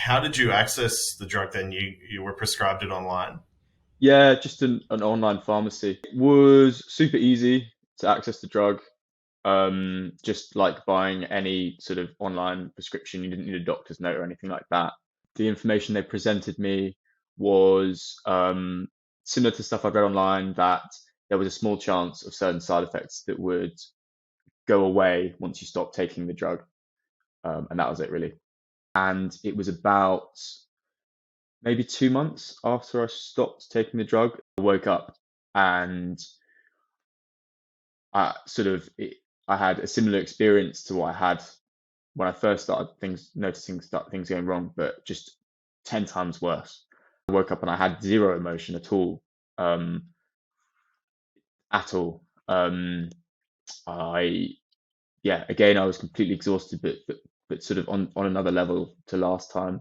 How did you access the drug then? You were prescribed it online? Yeah, just an online pharmacy. It was super easy to access the drug. Just like buying any sort of online prescription, you didn't need a doctor's note or anything like that. The information they presented me was similar to stuff I'd read online, that there was a small chance of certain side effects that would go away once you stopped taking the drug. And that was it really. And it was about maybe 2 months after I stopped taking the drug, I woke up and I sort of I had a similar experience to what I had when I first started noticing things going wrong, but just 10 times worse. I woke up and I had zero emotion um, at all. I Yeah, again, I was completely exhausted, but sort of on another level to last time.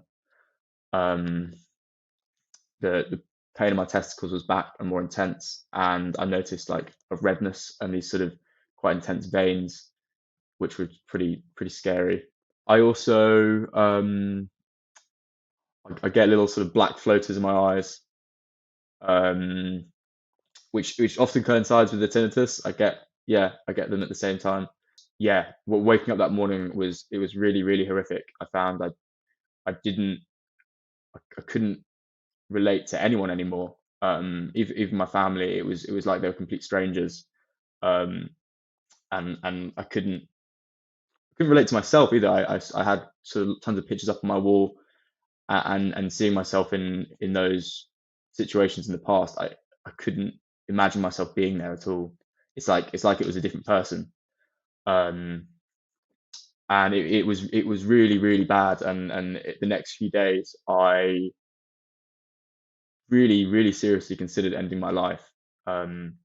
Um, the pain in my testicles was back and more intense, and I noticed like a redness and these sort of quite intense veins, which was pretty scary. I also I get little sort of black floaters in my eyes, um, which often coincides with the tinnitus. I get them at the same time. Yeah, well, waking up that morning was really horrific. I found I didn't I couldn't relate to anyone anymore. Even my family, it was like they were complete strangers. Um, and I couldn't relate to myself either. I had sort of tons of pictures up on my wall, and seeing myself in those situations in the past, I couldn't imagine myself being there at all. It's like it was a different person. Um, and it was really bad. And the next few days, I really seriously considered ending my life. Um,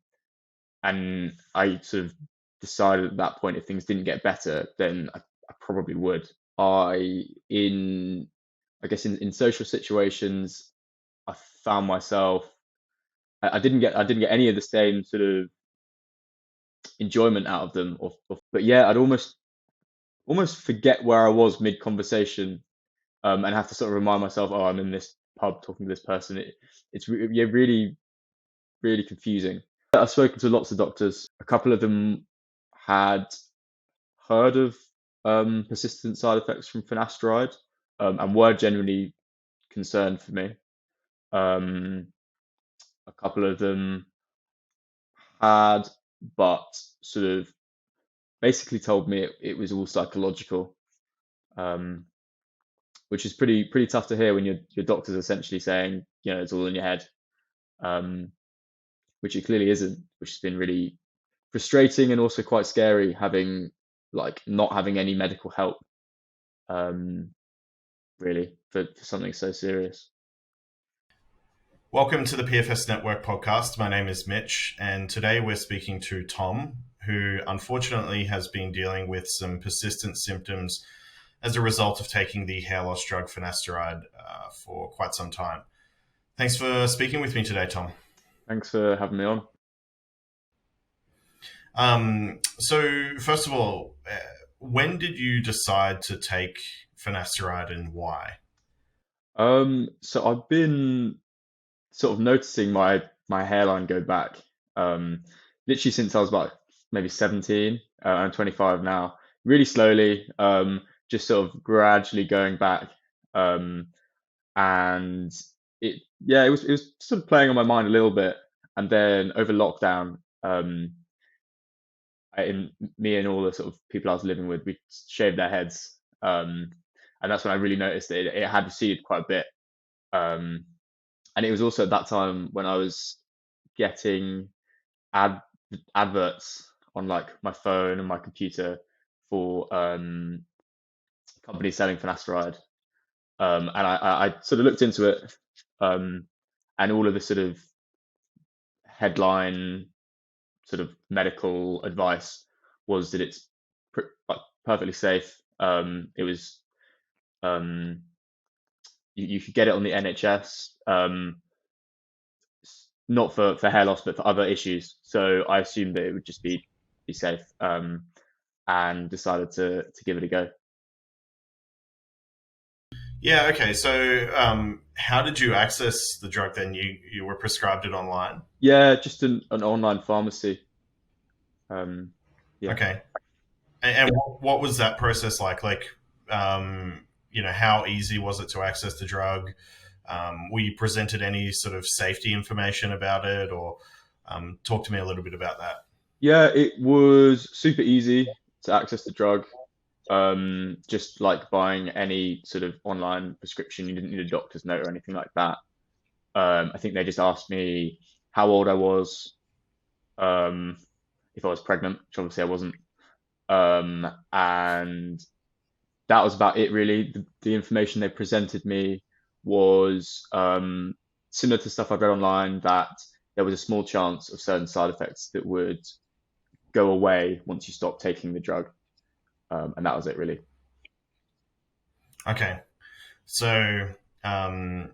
and I sort of decided at that point, if things didn't get better, then I probably would. I in I guess in social situations, I found myself I didn't get any of the same sort of enjoyment out of them, but yeah, I'd almost forget where I was mid conversation, and have to sort of remind myself, oh, I'm in this pub talking to this person. Yeah, really confusing. I've spoken to lots of doctors. A couple of them had heard of persistent side effects from finasteride, and were genuinely concerned for me. Um, a couple of them had, but sort of basically told me it was all psychological, um, which is pretty tough to hear when your doctor's essentially saying, it's all in your head, um, which it clearly isn't, which has been really frustrating and also quite scary, having like not having any medical help, um, really, for something so serious. Welcome to the PFS Network podcast. My name is Mitch, and today we're speaking to Tom, who unfortunately has been dealing with some persistent symptoms as a result of taking the hair loss drug finasteride for quite some time. Thanks for speaking with me today, Tom. Thanks for having me on. So, first of all, when did you decide to take finasteride and why? So I've been sort of noticing my hairline go back, um, literally since I was about maybe 17. I'm 25 now. Really slowly, just sort of gradually going back, um, and it was sort of playing on my mind a little bit. And then over lockdown, me and all the sort of people I was living with, we shaved their heads, and that's when I really noticed that it had receded quite a bit. Um, and it was also at that time when I was getting ad adverts on like my phone and my computer for companies selling finasteride. And I sort of looked into it, um, and all of the sort of headline sort of medical advice was that it's like perfectly safe. It was um, you could get it on the NHS, not for hair loss, but for other issues. So I assumed that it would just be safe, and decided to give it a go. Yeah. Okay. So, how did you access the drug then? You were prescribed it online. Yeah, just an online pharmacy. Um, yeah. Okay. And what was that process like? How easy was it to access the drug? Were you presented any sort of safety information about it, or talk to me a little bit about that? Yeah, it was super easy to access the drug. Just like buying any sort of online prescription, you didn't need a doctor's note or anything like that. I think they just asked me how old I was, um, if I was pregnant, which obviously I wasn't. And that was about it, really. The information they presented me was similar to stuff I've read online, that there was a small chance of certain side effects that would go away once you stop taking the drug. And that was it, really. Okay. So, um,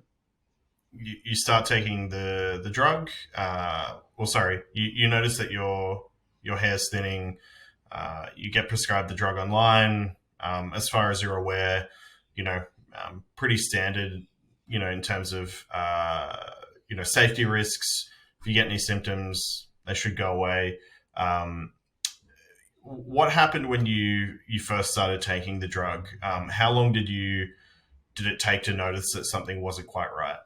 you start taking the drug. Well, sorry, you notice that your hair's thinning. You get prescribed the drug online. As far as you're aware, you know, pretty standard. In terms of safety risks. If you get any symptoms, they should go away. Um, what happened when you first started taking the drug? How long did it take to notice that something wasn't quite right?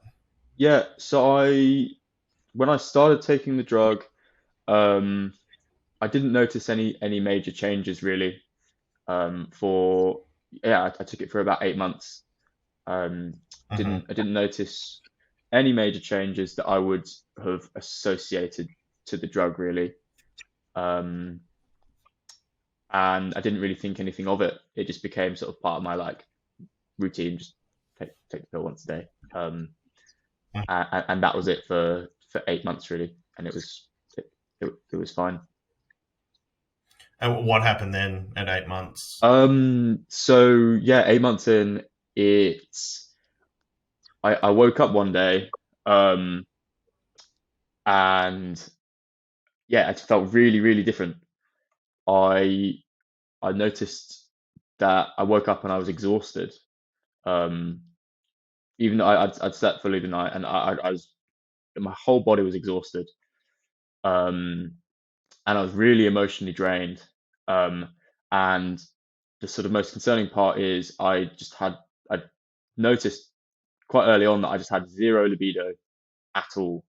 Yeah, so when I started taking the drug, um, I didn't notice any major changes really. For Yeah, I took it for about 8 months. Um, Hmm. I didn't notice any major changes that I would have associated to the drug really. Um, and I didn't really think anything of it. It just became sort of part of my like routine, just take the pill once a day. And that was it for 8 months really, and it was fine. And what happened then at 8 months? So yeah, 8 months in, it's I woke up one day, um, and yeah, it felt really different. I I noticed that I woke up and I was exhausted. Um, Even though I'd slept fully the night, and I was my whole body was exhausted. Um, and I was really emotionally drained. Um, and the sort of most concerning part is I noticed quite early on that I just had zero libido at all.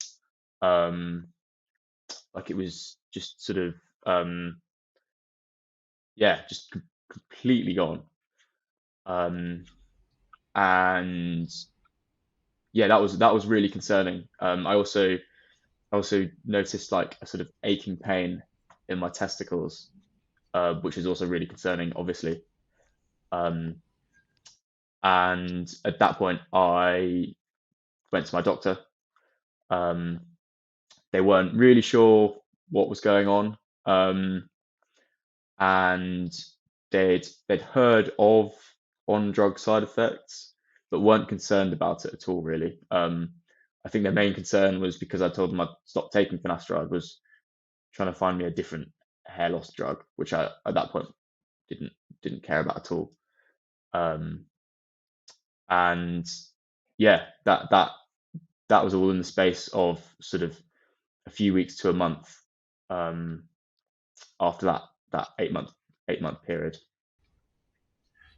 Um, like it was just sort of yeah, just completely gone. Um, and yeah, that was really concerning. I also noticed like a sort of aching pain in my testicles, which is also really concerning, obviously. Um, and at that point, I went to my doctor. Um, they weren't really sure what was going on, and they'd heard of on drug side effects, but weren't concerned about it at all, really. I think their main concern was because I told them I'd stopped taking finasteride, was trying to find me a different hair loss drug, which I at that point didn't didn't care about at all. Um, and yeah, that was all in the space of sort of a few weeks to a month, um, after that 8 month period.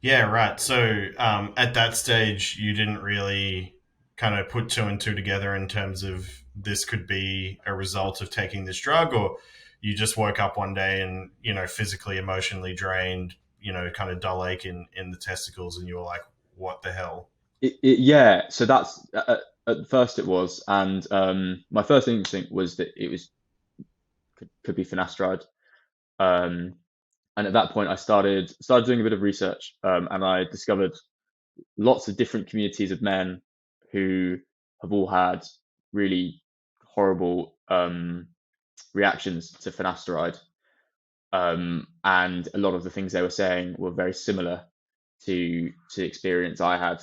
Yeah, right. So at that stage, you didn't really kind of put two and two together in terms of this could be a result of taking this drug, or you just woke up one day and physically, emotionally drained, kind of dull ache in the testicles, and you were like, "What the hell?" Yeah, so that's at first it was, and my first instinct was that it was could be finasteride. Um, and at that point, I started doing a bit of research, and I discovered lots of different communities of men who have all had really horrible reactions to finasteride. And a lot of the things they were saying were very similar to the experience I had.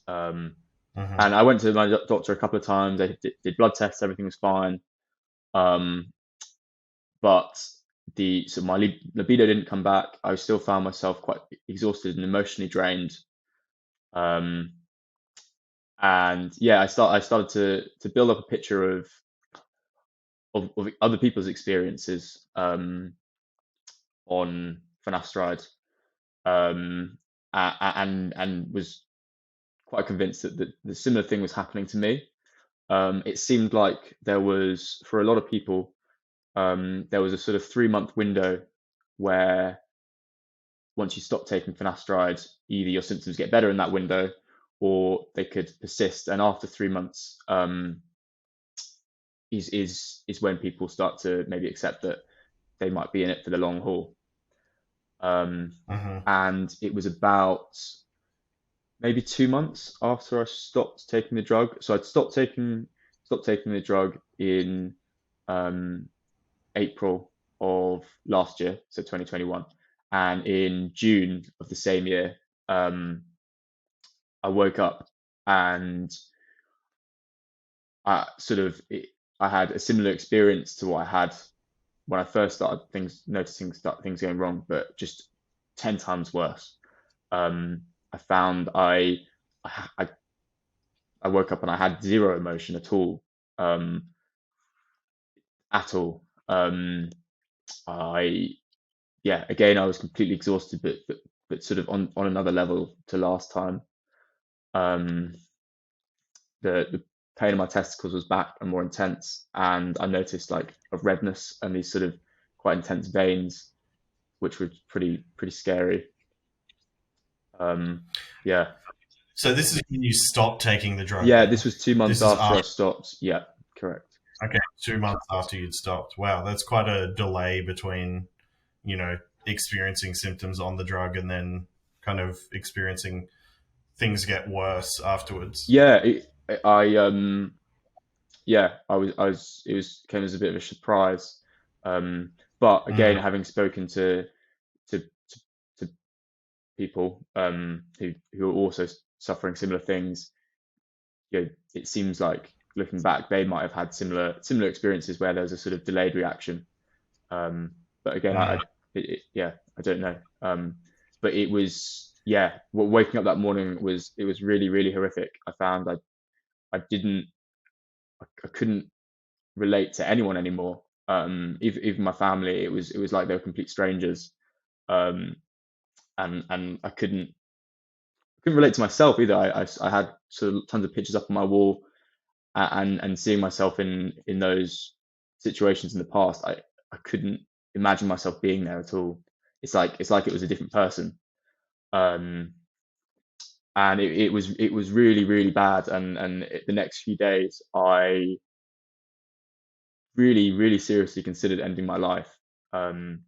Um, Hmm. and I went to my doctor a couple of times. They did blood tests, everything was fine. Um, but my libido didn't come back. I still found myself quite exhausted and emotionally drained. Um, and yeah, I started to build up a picture of other people's experiences on finasteride, um, and was quite convinced that the similar thing was happening to me. It seemed like there was, for a lot of people, there was a sort of 3 month window where once you stop taking finasteride, either your symptoms get better in that window or they could persist. And after 3 months, is when people start to maybe accept that they might be in it for the long haul. Um, Hmm. and it was about maybe 2 months after I stopped taking the drug. So I'd stopped taking the drug in um, April of last year, so 2021, and in June of the same year, um, I woke up and I sort of I had a similar experience to what I had when I first started noticing things going wrong, but just 10 times worse. I found I I woke up and I had zero emotion um, at all. I Yeah, again, I was completely exhausted, but sort of on another level to last time. Um, the pain in my testicles was back and more intense, and I noticed like a redness and these sort of quite intense veins, which was pretty scary. Um, yeah, So this is when you stopped taking the drug. yeah. Then This was 2 months this is after I after. stopped. Yeah, correct. Okay, 2 months after you'd stopped. Wow, that's quite a delay between, you know, experiencing symptoms on the drug and then kind of experiencing things get worse afterwards. Yeah, yeah, I was, it was came as a bit of a surprise. But again, Mm, having spoken to to people who are also suffering similar things, it seems like looking back, they might have had similar experiences where there's a sort of delayed reaction. But again, mm. yeah, I don't know. But it was, yeah, waking up that morning was really horrific. I found I didn't I couldn't relate to anyone anymore. Even my family, it was like they were complete strangers. Um, and I couldn't relate to myself either. I had sort of tons of pictures up on my wall, and seeing myself in those situations in the past, I couldn't imagine myself being there at all. It's like it was a different person. Um, and it was really bad. And the next few days, I really seriously considered ending my life. Um,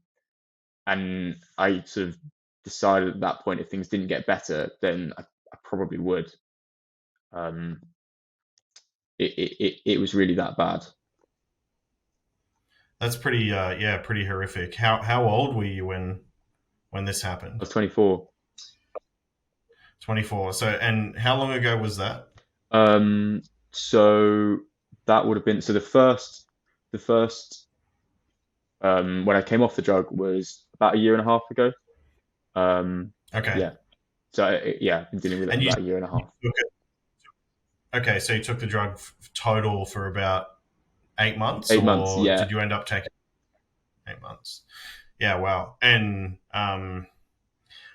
and I sort of decided at that point, if things didn't get better, then I probably would. Um, it was really that bad. That's pretty, yeah, pretty horrific. How old were you when this I happened? was 24. 24. So, and how long ago was that? So that would have been, so the first when I came off the drug was about a year and a half ago. Um, Okay, yeah. So yeah, I've been dealing with it for and about a year and a you half. took it. Okay, so you took the drug total for about 8 months, 8 months. or Yeah. did you end up taking 8 months? Yeah, wow. And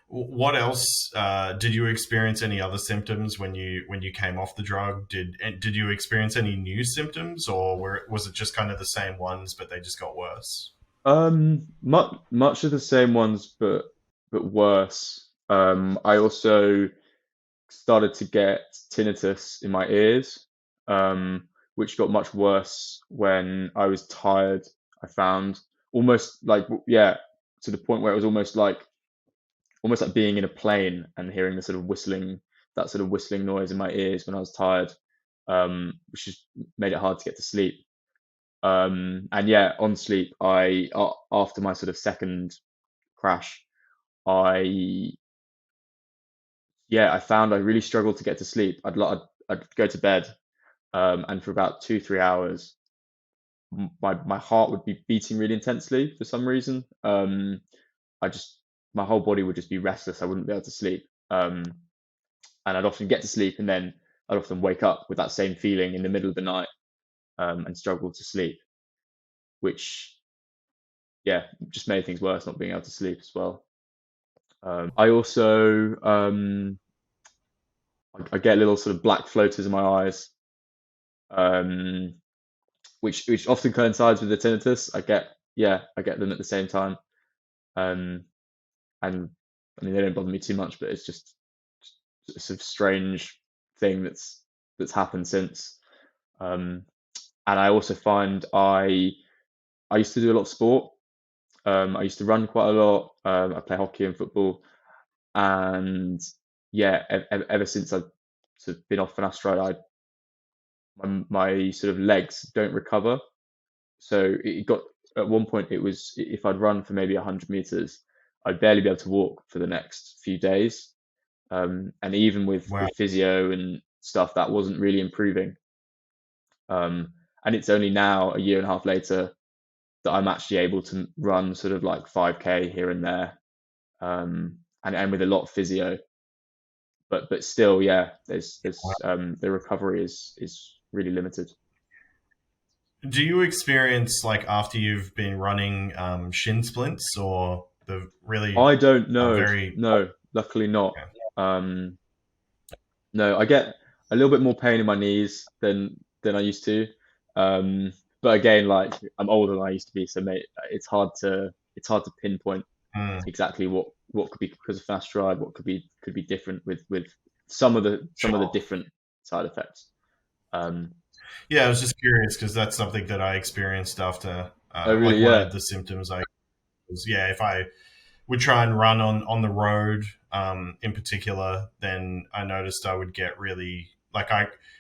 what else did you experience? Any other symptoms when you came off the drug? Did you experience any new symptoms, or was it just kind of the same ones, but they just got worse? Much of the same ones, but worse. I also started to get tinnitus in my ears, which got much worse when I was tired. I found almost like, yeah, to the point where it was almost like being in a plane and hearing that sort of whistling noise in my ears when I was tired, which just made it hard to get to sleep. And yeah, on sleep, after my sort of second crash, I I found I really struggled to get to sleep. I'd go to bed, and for about 2 3 hours, my heart would be beating really intensely for some reason. I just My whole body would just be restless. I wouldn't be able to sleep. and I'd often get to sleep, and then I'd often wake up with that same feeling in the middle of the night, and struggle to sleep, which yeah, just made things worse not being able to sleep as well. I also I get little sort of black floaters in my eyes, um, which often coincides with the tinnitus. I get them at the same time, um, and I mean they don't bother me too much, but it's just a sort of strange thing that's happened since. Um, and I also find I used to do a lot of sport. I used to run quite a lot. I play hockey and football, and yeah, ever since I've sort of been off finasteride, my sort of legs don't recover. So it got at one point it was if I'd run for maybe 100 meters, I'd barely be able to walk for the next few days. And even Wow. with physio and stuff, that wasn't really improving. And it's only now, a year and a half later, that I'm actually able to run sort of like 5K here and there, and with a lot of physio. But still, yeah, there's the recovery is really limited. Do you experience, like, after you've been running, shin splints, or the really I don't know. very No, luckily not. yeah. Um, no, I get a little bit more pain in my knees than I used to. Um, but again, like I'm older than I used to be, so mate, it's hard to pinpoint Mm, exactly what could be because of finasteride, what could be different with some of the sure. different side effects. Um, Yeah, I was just curious because that's something that I experienced after, oh really? like, one Yeah. of the symptoms I was, yeah, if I would try and run on the road, in particular, then I noticed I would get really, like,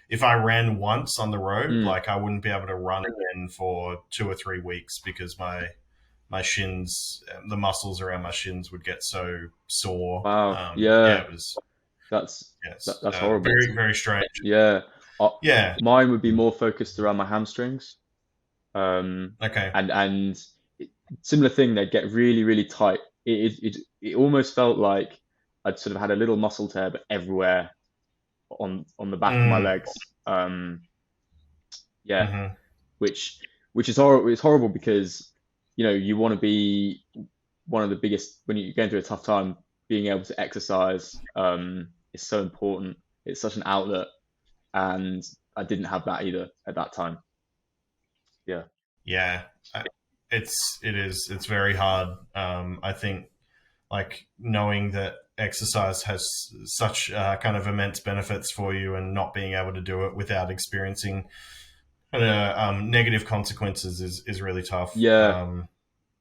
if I ran once on the road, Mm, like, I wouldn't be able to run again for 2 or 3 weeks because my shins, the muscles around my shins would get so sore. wow. Yeah, Yeah. it was, That's yes, that's horrible. very very strange. Yeah. Uh, Yeah. Mine would be more focused around my hamstrings. Okay. And similar thing, they'd get really tight. It almost felt like I'd sort of had a little muscle tear, but everywhere on the back of my Mm, legs. Yeah, hmm. which which is horrible. It's horrible because you know you want to be one of the biggest when you're going through a tough time. Being able to exercise is so important. It's such an outlet, and I didn't have that either at that time. Yeah. Yeah. I- it's very hard. I think, like, knowing that exercise has such, kind of immense benefits for you, and not being able to do it without experiencing, negative consequences is really tough. Yeah,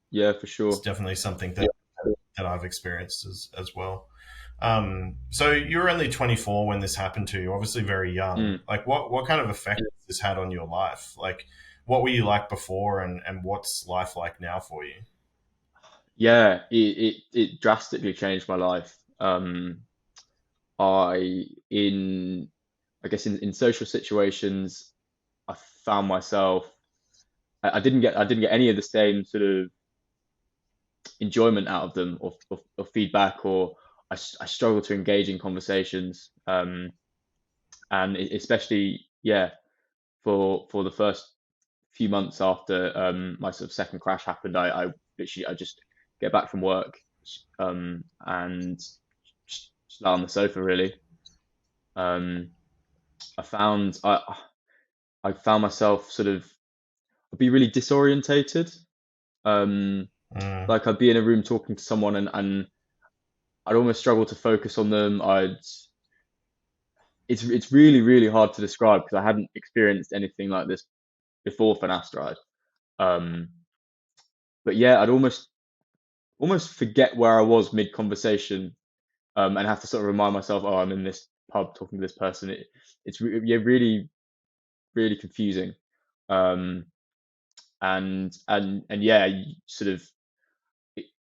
yeah, for It's sure. definitely something that I've experienced as well. So you were only 24 when this happened to you, obviously very young. Mm. Like, what kind of effect has this had on your life? Like, what were you like before, and what's life like now for you? Yeah, it drastically changed my life. I in I guess in social situations, I found myself I didn't get any of the same sort of enjoyment out of them or feedback or I struggle to engage in conversations. And especially yeah for the first few months after my sort of second crash happened, I literally I just get back from work and just lie on the sofa really. Um, I found I found myself sort of I'd be really disorientated. Um, Mm, like I'd be in a room talking to someone and I'd almost struggle to focus on them. It's really hard to describe because I hadn't experienced anything like this before finasteride. Um, but yeah, I'd almost forget where I was mid conversation, and have to sort of remind myself, oh, I'm in this pub talking to this person. Yeah, really confusing. Um, and yeah, sort of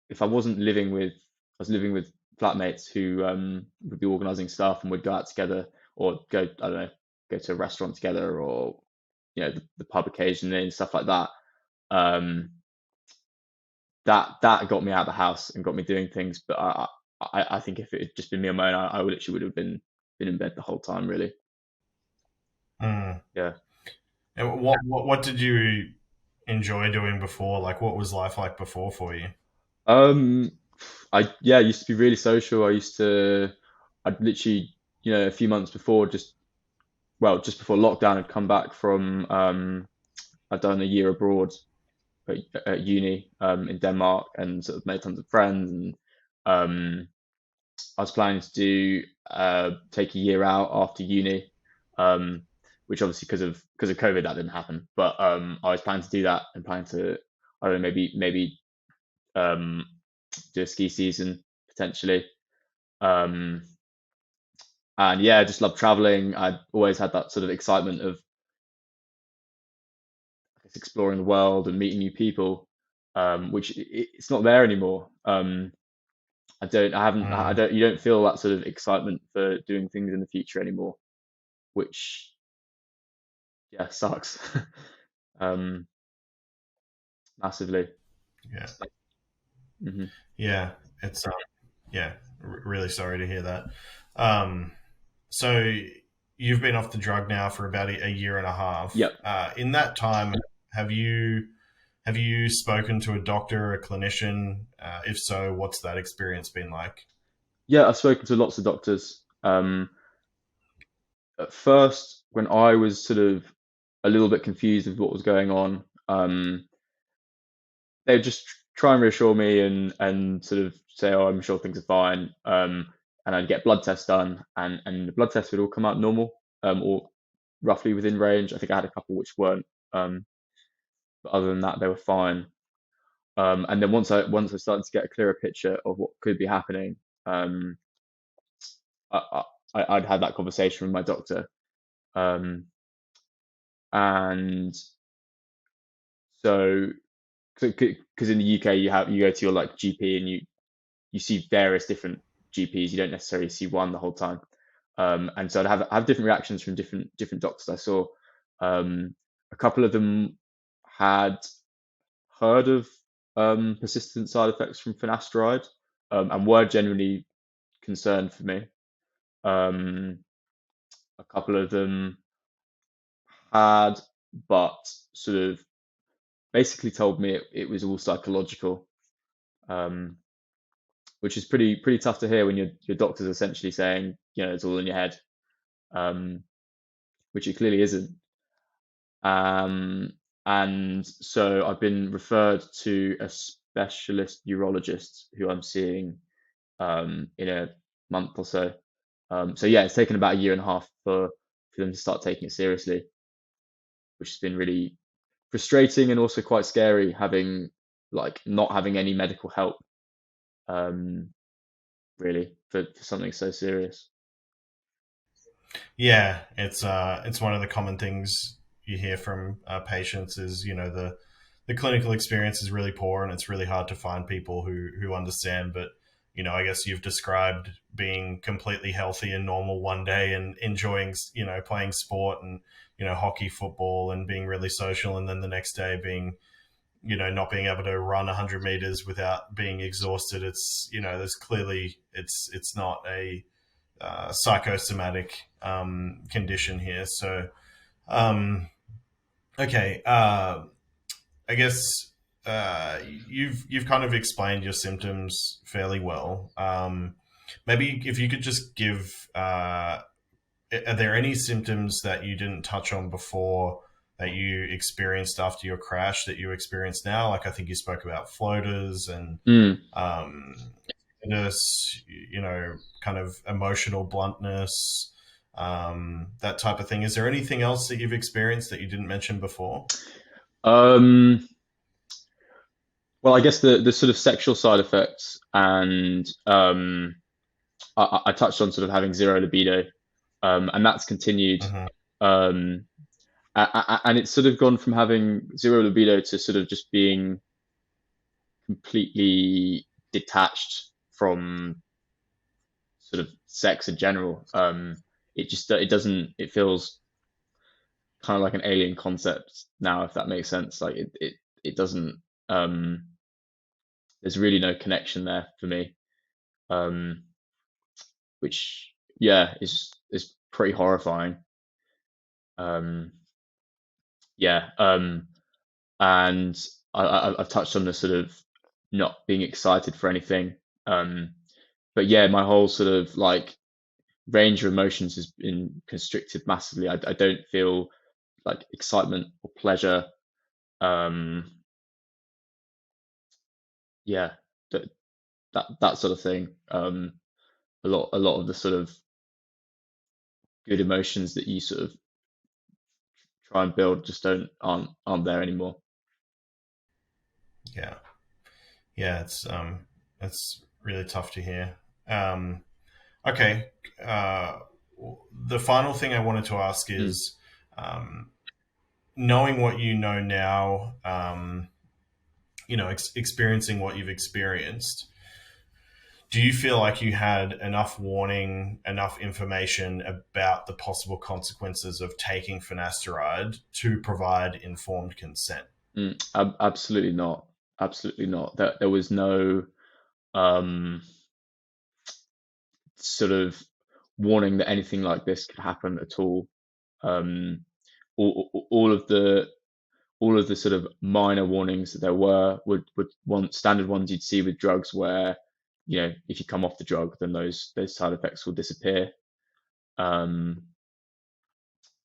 if I wasn't living with, I was living with flatmates who would be organising stuff and would go out together or go, I don't know, go to a restaurant together or you know the pub occasionally and stuff like that. Um, that got me out of the house and got me doing things. But I think if it had just been me on my own, I would literally would have been been in bed the whole time, really. Mm. Yeah. And what did you enjoy doing before? Like, what was life like before for you? Um, I used to be really social. I'd literally, a few months before, just before lockdown, I'd come back from, I'd done a year abroad at uni, in Denmark, and sort of made tons of friends. And um, I was planning to take a year out after uni, um, which obviously because of COVID that didn't happen. But I was planning to do that and planning to, I don't know, maybe um, do a ski season potentially. Um, and yeah, I just love traveling. I'd always had that sort of excitement of, I guess, exploring the world and meeting new people, which it's not there anymore. I Mm. don't, you don't feel that sort of excitement for doing things in the future anymore, which, yeah, sucks. um, Massively. Yeah, Hmm. yeah. It's yeah. Really sorry to hear that. Um, so you've been off the drug now for about a year and a half. Yep. In that time, have you have you spoken to a doctor, a clinician? If so, what's that experience been like? Yeah, I've spoken to lots of doctors. At first, when I was sort of a little bit confused with what was going on, they would just try and reassure me and sort of say, "Oh, I'm sure things are fine." And I'd get blood tests done, and the blood tests would all come out normal, or roughly within range. I think I had a couple which weren't, but other than that, they were fine. And then once I started to get a clearer picture of what could be happening, um, I, I'd had that conversation with my doctor, um, and so because in the UK you go to your like GP and you see various different GPs. You don't necessarily see one the whole time. And so I'd have different reactions from different doctors I saw. A couple of them had heard of persistent side effects from finasteride, and were genuinely concerned for me. Um, a couple of them had, but sort of basically told me it was all psychological, um, which is pretty tough to hear when your doctor's essentially saying, it's all in your head, um, which it clearly isn't. Um, and so I've been referred to a specialist neurologist who I'm seeing, in a month or so. So yeah, it's taken about a year and a half for them to start taking it seriously, which has been really frustrating and also quite scary, having like not having any medical help, um, really for something so serious. Yeah, it's one of the common things you hear from patients is the clinical experience is really poor and it's really hard to find people who understand. But I guess you've described being completely healthy and normal one day and enjoying playing sport and hockey, football, and being really social, and then the next day being not being able to run 100 meters without being exhausted. It's there's clearly it's not a psychosomatic condition here. So, um, okay, I guess you've kind of explained your symptoms fairly well. Maybe if you could just give, are there any symptoms that you didn't touch on before that you experienced after your crash that you experience now? Like I think you spoke about floaters and Mm. um, this, kind of emotional bluntness, that type of thing. Is there anything else that you've experienced that you didn't mention before? Um, well, I guess the sort of sexual side effects, and I touched on sort of having zero libido, and that's continued. Hmm. Um, and it's sort of gone from having zero libido to sort of just being completely detached from sort of sex in general. It doesn't, it feels kind of like an alien concept now, if that makes sense. Like it doesn't, um, there's really no connection there for me. Um, which, yeah, is pretty horrifying. Um, yeah, and I've touched on the sort of not being excited for anything. But yeah, my whole sort of like range of emotions has been constricted massively. I don't feel like excitement or pleasure. Um, yeah, that, that sort of thing. A lot of the sort of good emotions that you sort of try and build just aren't there anymore. Yeah, yeah, it's really tough to hear. Um, okay, uh, the final thing I wanted to ask Mm, is, knowing what you know now, experiencing what you've experienced. Do you feel like you had enough warning, enough information about the possible consequences of taking finasteride to provide informed consent? absolutely not. Absolutely not. There was no um, sort of warning that anything like this could happen at all. Um, all of the sort of minor warnings that there would one standard ones you'd see with drugs where if you come off the drug then those side effects will disappear. Um,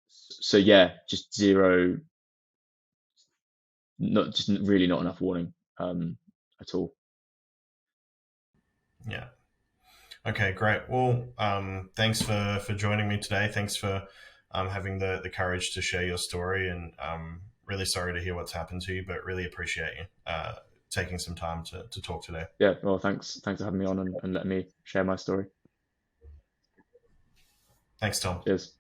so yeah, just zero, not just really not enough warning at all. Yeah. Okay, great. Well, thanks for joining me today. Thanks for having the courage to share your story, and really sorry to hear what's happened to you, but really appreciate you taking some time to talk today. Yeah, well, thanks for having me on and letting me share my story. Thanks, Tom. Cheers.